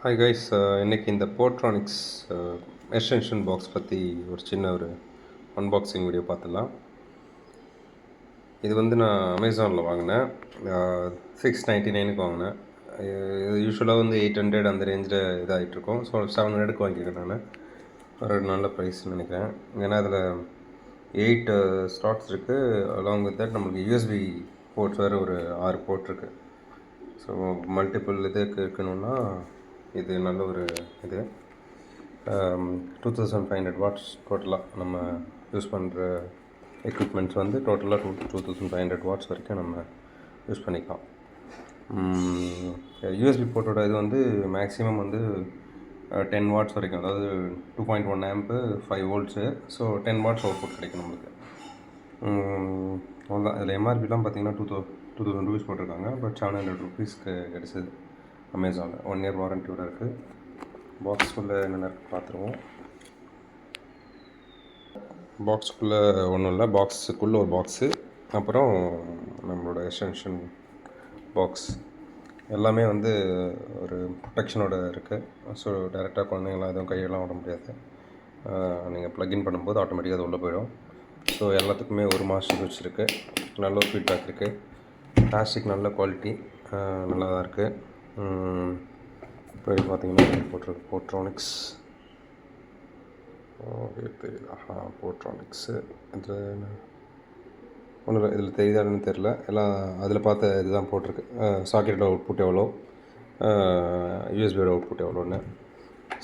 Hi guys, இன்றைக்கி இந்த போர்ட்ரானிக்ஸ் extension box பற்றி ஒரு சின்ன அன்பாக்சிங் வீடியோ பார்த்துடலாம். இது வந்து நான் அமேசானில் வாங்கினேன். 699க்கு வாங்கினேன். இது யூஸ்வலாக வந்து 800 அந்த ரேஞ்சில் இதாகிட்ருக்கோம். ஸோ 700க்கு வாங்கியிருக்கேன் நான். ஒரு நல்ல ப்ரைஸ்ன்னு நினைக்கிறேன். ஏன்னா அதில் 8 ஸ்லாட்ஸ் இருக்குது. அலாங் வித் தட் நம்மளுக்கு யூஎஸ்பி போர்ட்ஸ் வேறு ஒரு 6 போர்ட் இருக்குது. ஸோ மல்டிபிள் இதுக்கு இருக்கணும்னா இது நல்ல ஒரு இது. 2500 வாட்ஸ் டோட்டலாக நம்ம யூஸ் பண்ணுற எக்யூப்மெண்ட்ஸ் வந்து டோட்டலாக 2500 வாட்ஸ் வரைக்கும் நம்ம யூஸ் பண்ணிக்கலாம். யூஎஸ்பி போர்ட்டோட இது வந்து மேக்ஸிமம் வந்து 10 வாட்ஸ் வரைக்கும், அதாவது 2.1 ஆம்பு 5 வோல்ட்ஸு. ஸோ 10 வாட்ஸ் அவுட்புட் கிடைக்கும் நம்மளுக்கு. அவ்வளோதான். இதில் எம்ஆர்பிலாம் பார்த்தீங்கன்னா 2000 ரூபீஸ் போட்டிருக்காங்க. பட் 700 ருபீஸ்க்கு கிடச்சிது அமேசானில். 1 இயர் வாரண்ட்டியோட இருக்குது. பாக்ஸ்குள்ளே என்னென்ன இருக்குது பார்த்துருவோம். பாக்ஸுக்குள்ளே ஒன்றும் இல்லை, பாக்ஸுக்குள்ளே ஒரு பாக்ஸு, அப்புறம் நம்மளோட எக்ஸ்டென்ஷன் பாக்ஸ் எல்லாமே வந்து ஒரு ப்ரொடெக்ஷனோட இருக்குது. ஸோ டேரெக்டாக குழந்தைங்களாம் எதுவும் கையெல்லாம் விட முடியாது. நீங்கள் ப்ளக்இன் பண்ணும்போது ஆட்டோமேட்டிக்காக அது உள்ளே போயிடும். ஸோ எல்லாத்துக்குமே 1 மாதம் வச்சுருக்கு. நல்ல ஒரு ஃபீட்பேக் இருக்குது. பிளாஸ்டிக் நல்ல குவாலிட்டி, நல்லா தான் இருக்குது. இப்போ பார்த்தீங்கன்னா போட்டிருக்கு போர்ட்ரானிக்ஸ். தெரியல, போர்ட்ரானிக்ஸு. இது ஒன்றும் இல்லை, இதில் தெரியுதான்னு தெரில. எல்லாம் அதில் பார்த்த இதுதான் போட்டிருக்கு. சாக்கெட்டோட அவுட்புட் எவ்வளோ, யூஎஸ்பியோட அவுட்புட் எவ்வளோன்னு.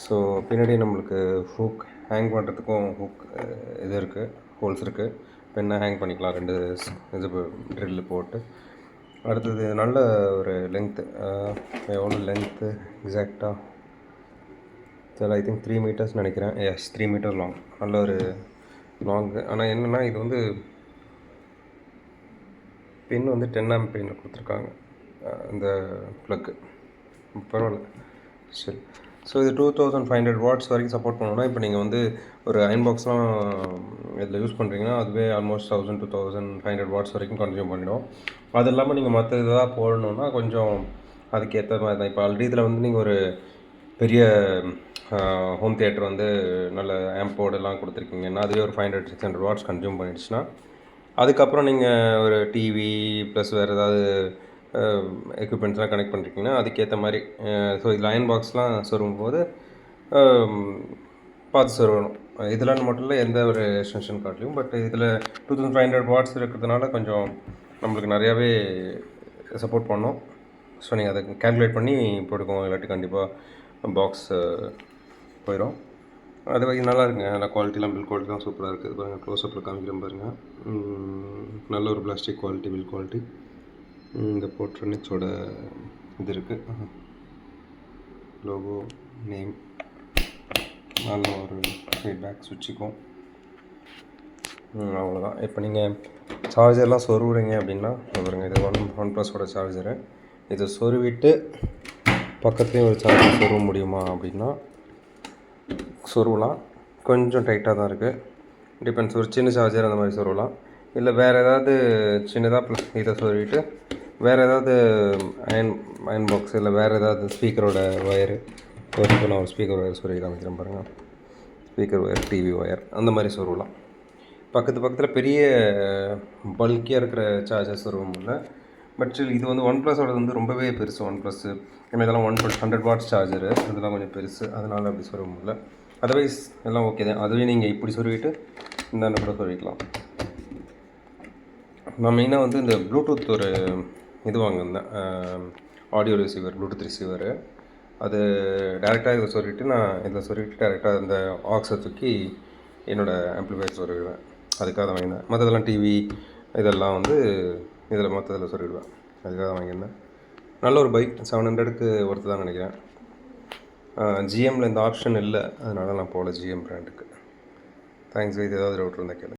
ஸோ பின்னாடி நம்மளுக்கு ஹூக் ஹேங் பண்ணுறதுக்கும் ஹூக் இது இருக்குது, ஹோல்ஸ் இருக்குது. பெண்ணை ஹேங் பண்ணிக்கலாம் 2 இது ட்ரில்லு போட்டு. அடுத்தது நல்ல ஒரு லென்த்து, எவ்வளோ லென்த்து எக்ஸாக்டாக தெரியல. ஐ திங்க் 3 மீட்டர்ஸ் நினைக்கிறேன். Yes, 3 meter long. நல்ல ஒரு லாங்கு. ஆனால் என்னென்னா இது வந்து பின் வந்து 10 ஆம்ப் பின் கொடுத்துருக்காங்க இந்த ப்ளக்கு. பரவாயில்ல சரி. ஸோ இது 2500 வாட்ஸ் வரைக்கும் சப்போர்ட் பண்ணணும்னா, இப்போ நீங்கள் வந்து ஒரு அயன் பாக்ஸ்லாம் இதில் யூஸ் பண்ணுறீங்கன்னா அதுவே ஆல்மோஸ்ட் 1000 to 1500 வாட்ஸ் வரைக்கும் கன்சியூம் பண்ணிடும். அது இல்லாமல் நீங்கள் மற்ற இதாக போடணுன்னா கொஞ்சம் அதுக்கேற்ற மாதிரி தான். இப்போ ஆல்ரெடி இதில் வந்து நீங்கள் ஒரு பெரிய ஹோம் தியேட்டர் வந்து நல்ல ஆம்போர்டெல்லாம் கொடுத்துருக்கீங்கன்னா அதுவே ஒரு 500-600 வாட்ஸ் கன்சியூம் பண்ணிடுச்சுன்னா, அதுக்கப்புறம் நீங்கள் ஒரு டிவி ப்ளஸ் வேறு ஏதாவது எக்யூப்மெண்ட்ஸ்லாம் கனெக்ட் பண்ணிருக்கீங்கன்னா அதுக்கேற்ற மாதிரி. ஸோ இதில் அயன் பாக்ஸ்லாம் சொருகும் போது பார்த்து சொருகணும். இதெல்லாம் மட்டும் இல்லை, எந்த ஒரு எக்ஸ்டென்ஷன் கார்ட்லையும். பட் இதில் 2500 வாட்ஸ் இருக்கிறதுனால கொஞ்சம் நம்மளுக்கு நிறையாவே சப்போர்ட் பண்ணோம். ஸோ நீங்கள் அதை கேல்குலேட் பண்ணி போட்டுக்கோங்க, இல்லாட்டி கண்டிப்பாக பாக்ஸ் போயிடும். அது வரைக்கும் நல்லா இருக்குங்க. நல்லா குவாலிட்டிலாம், பில் குவாலிட்டிலாம் சூப்பராக இருக்குது. பாருங்கள், க்ளோஸ்அப்பில் காமிக்கிறேன் பாருங்கள். நல்ல ஒரு பிளாஸ்டிக் குவாலிட்டி, பில் குவாலிட்டி. இந்த போர்ட்ரானிக்ஸோட இது இருக்குது, லோகோ, நேம், நல்ல ஒரு ஃபீட்பேக் சுவிட்சுக்கும். அவ்வளோதான். இப்போ நீங்கள் சார்ஜர்லாம் சொருவுறீங்க அப்படின்னா பாருங்கள், இது ஒன் ப்ளஸோட சார்ஜரு. இதை சொருவிட்டு பக்கத்துலேயும் ஒரு சார்ஜர் சொருவ முடியுமா அப்படின்னா சொருவலாம். கொஞ்சம் டைட்டாக தான் இருக்குது, டிபெண்ட்ஸ். ஒரு சின்ன சார்ஜர் அந்த மாதிரி சொருவலாம். இல்லை வேறு ஏதாவது சின்னதாக இதை சொருவிட்டு வேறு ஏதாவது அயன் பாக்ஸ் இல்லை வேறு ஏதாவது ஸ்பீக்கரோட ஒயரு, நான் ஒரு ஸ்பீக்கர் ஒயர் சொருவி காமிக்கிறேன் பாருங்கள். ஸ்பீக்கர் ஒயர், டிவி ஒயர், அந்த மாதிரி சொருவலாம். பக்கத்தில் பெரிய பல்கியாக இருக்கிற சார்ஜர் சொருவ முடியல. பட் ஸ்டில் இது வந்து ஒன் ப்ளஸோட வந்து ரொம்பவே பெருசு. ஒன் ப்ளஸ்ஸு ஏன்னா இதெல்லாம் 100 வாட்ஸ் சார்ஜரு, இதெல்லாம் கொஞ்சம் பெருசு, அதனால் அப்படி சொருவ முடியல. அதர்வைஸ் எல்லாம் ஓகே தான். அதுவே நீங்கள் இப்படி சொருவிட்டு இந்த கூட சொருவிக்கலாம். நான் மெயினாக வந்து இந்த ப்ளூடூத் ஒரு இது வாங்கியிருந்தேன், ஆடியோ ரிசீவர், ப்ளூடூத் ரிசீவரு. அது டேரெக்டாக இதை சொருவிட்டு நான் இதில் சொருவிட்டு டேரெக்டாக இந்த ஆக்ஸை தூக்கி என்னோடய ஆம்ப்ளிஃபையர் சொருவிடுவேன். அதுக்காக தான் வாங்கியிருந்தேன். மற்றதெல்லாம் டிவி இதெல்லாம் வந்து இதில் மற்றதில் சொருவிடுவேன். அதுக்காக தான் வாங்கியிருந்தேன். நல்ல ஒரு பைக், 700க்கு ஒர்த்து தான் நினைக்கிறேன். ஜிஎம்மில் இந்த ஆப்ஷன் இல்லை, அதனால் நான் போகல ஜிஎம் பிராண்டுக்கு. தேங்க்ஸ். இது ஏதாவது டவுட் இருந்தால் கேளு.